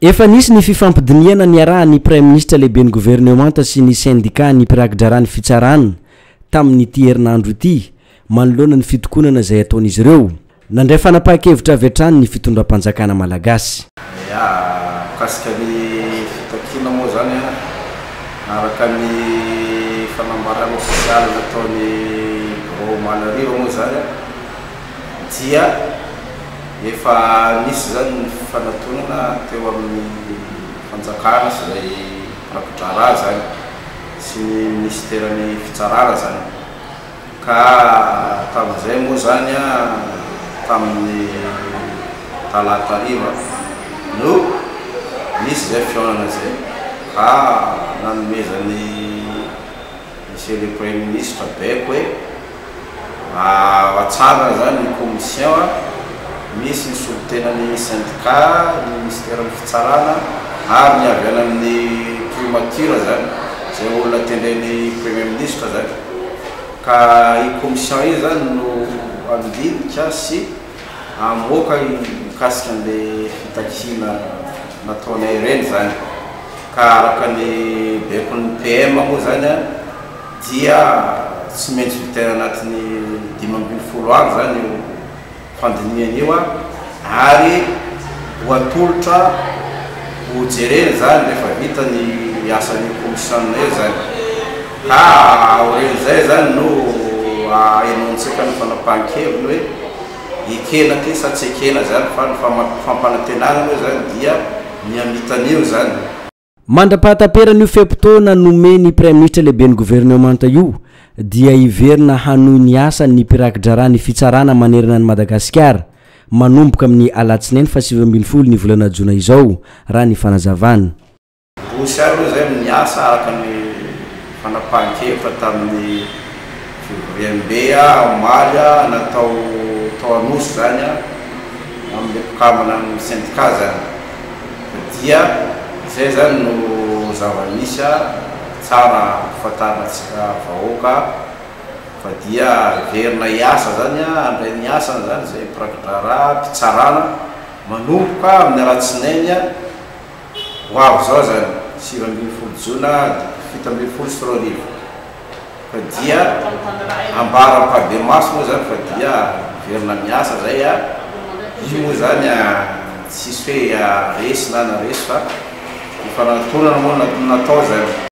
efa nisy ny fifampidiniana ny arahany premier ministre lehibe ny gouvernement sy ny syndicat ny mpirakidrarany fitsarana tamin'ny ity herinandro ity manoloana ny fitokonana izay ataon'izy ireo nandray fanapahan-kevitra avy hatrany ny fitondram-panjakana malagasy. Kasika ny fitakina moa zany araka ny fanambarana ofisialy nataony Gros Malariva moa zany dia efa nisy zany ny fanatonana teo amin'ny fanjakana sy zay prakidrara zany sy ny ministeran'ny fitsarana zany ka tamin'izay moa zany tamin'ny talata hariva no nisy zay fihaonana zay ka nanomezany monsieur le premier ministre beko hoe atsara zany ny commission misy ny solotenan'ny syndicat ny ministeran'ny fitsarana ary ny avy any amin'ny primature zany zay olona tendren'ny premier ministre zany ka i commission io zany no andinika sy amoaka mikasika an'le fitakina nataonay ireny zany ka araka ny bekon'ny PM moa zany dia tsy maintsy vitana anatin'ny 520 andro zany io fandiniana io ary hoatolotra ho jerena zany rehefa vita ny asan'ny commission io zany ka oren'izay zany no enontsika ny fanapahan-keviny hoe ekena ty sa tsy ekena zany fa ny fampanantenana moa zany dia miamitan'io zany. Mandra-pahataperana io fepotona nomeny premier ministre lehibe ny gouvernement io dia iverina hanohy ny asa ny mpirakidrara ny fitsarana manerana ny Madagasikara manomboka amin'ny alatsinainy fa 2020 ny volana jona izao raha ny fanazavana. Bosy aloha zay ny asa araka ny fanapahan-kevitra tamin'ny février omaly natao anosy zany amin'ny mpikamana amin'ny syndicat zany dia zay zany no zava-misy tsara fatarinatsika vahoaka fa dia verina iasa zany andray ny asana zany zay prakidrara mpitsarana manomboka amin'ny alatsinainy ho avy zao zany 2020 jona 17 sy roarivo fa dia ambara-pabe maso moa zany fa dia verina miasa zay io moa zany tsisy hoe resy na naresy fa fanantonana moa natao zany.